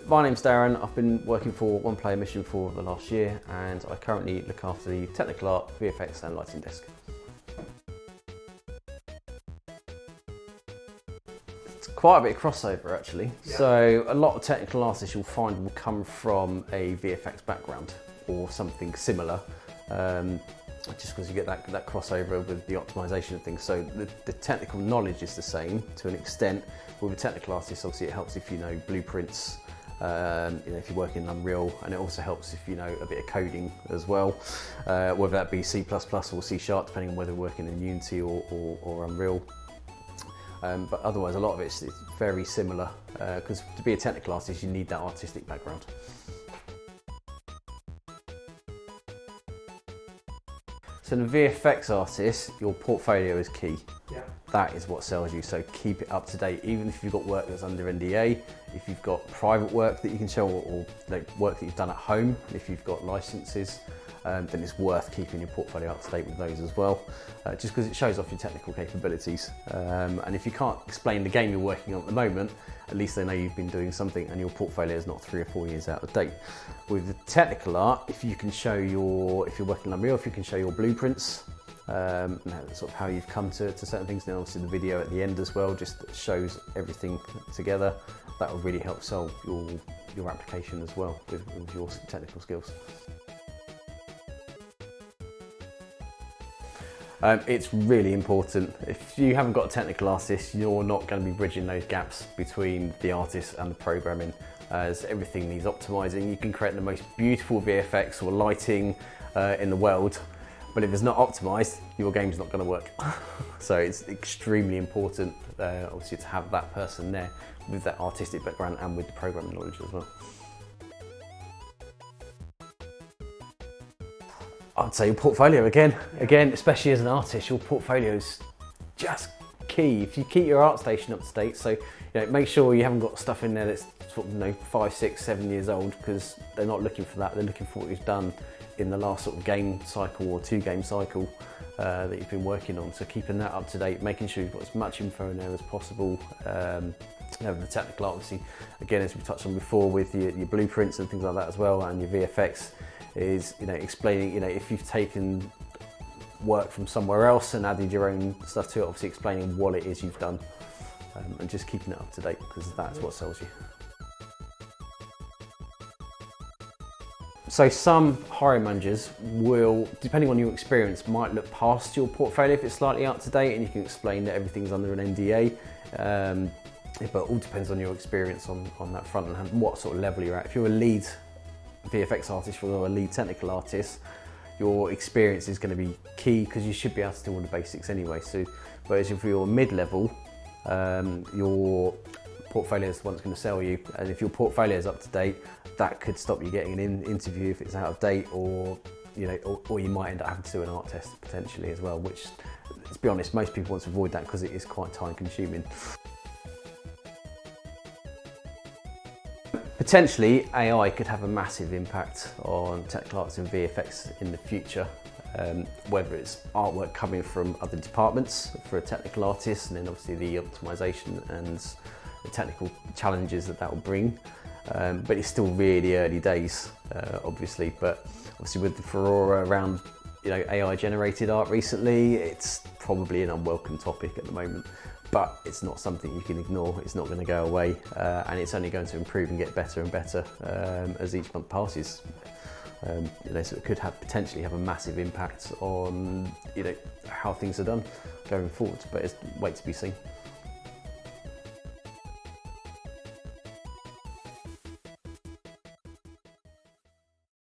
My name's Darren. I've been working for One Player Mission for the last year, and I currently look after the technical art, VFX and lighting desk. It's quite a bit of crossover actually. Yeah. So a lot of technical artists you'll find will come from a VFX background or something similar. Just because you get that crossover with the optimization of things. So the technical knowledge is the same to an extent. With a technical artist, obviously it helps if you know blueprints, if you work in Unreal, and it also helps if you know a bit of coding as well, whether that be C++ or C#, depending on whether we're working in Unity or Unreal. But otherwise, a lot of it's very similar, because to be a technical artist, you need that artistic background. So the VFX artist, your portfolio is key. Yeah. That is what sells you, so keep it up to date. Even if you've got work that's under NDA, if you've got private work that you can show, or like work that you've done at home, if you've got licenses, then it's worth keeping your portfolio up to date with those as well, just because it shows off your technical capabilities. And if you can't explain the game you're working on at the moment, at least they know you've been doing something and your portfolio is not 3 or 4 years out of date. With the technical art, if you can show if you're working on Unreal, if you can show your blueprints, sort of how you've come to certain things, then obviously the video at the end as well just shows everything together. That will really help sell your application as well with your technical skills. It's really important. If you haven't got a technical artist, you're not going to be bridging those gaps between the artist and the programming, as everything needs optimizing. You can create the most beautiful VFX or lighting in the world, but if it's not optimized, your game's not going to work. So it's extremely important, obviously, to have that person there with that artistic background and with the programming knowledge as well. I'd say your portfolio again, especially as an artist, your portfolio is just key. If you keep your ArtStation up to date, so make sure you haven't got stuff in there that's sort of 5, 6, 7 years old, because they're not looking for that. They're looking for what you've done in the last sort of game cycle or 2-game cycle that you've been working on. So keeping that up to date, making sure you've got as much info in there as possible. The technical art, obviously, again, as we touched on before, with your blueprints and things like that as well, and your VFX. Is explaining, if you've taken work from somewhere else and added your own stuff to it, obviously explaining what it is you've done, and just keeping it up to date, because that's what sells you. So some hiring managers will, depending on your experience, might look past your portfolio if it's slightly up to date and you can explain that everything's under an NDA. But it all depends on your experience on that front and what sort of level you're at. If you're a lead VFX artist or a lead technical artist, your experience is going to be key, because you should be able to do all the basics anyway. So, whereas if you're mid-level, your portfolio is the one that's going to sell you, and if your portfolio is up to date, that could stop you getting an interview if it's out of date, or you might end up having to do an art test potentially as well, which, let's be honest, most people want to avoid that because it is quite time consuming. Potentially, AI could have a massive impact on technical arts and VFX in the future, whether it's artwork coming from other departments for a technical artist, and then obviously the optimization and the technical challenges that will bring. But it's still really early days, obviously. But obviously, with the furore around AI generated art recently, it's probably an unwelcome topic at the moment. But it's not something you can ignore. It's not going to go away, and it's only going to improve and get better and better as each month passes. So it could potentially have a massive impact on how things are done going forward. But it's wait to be seen.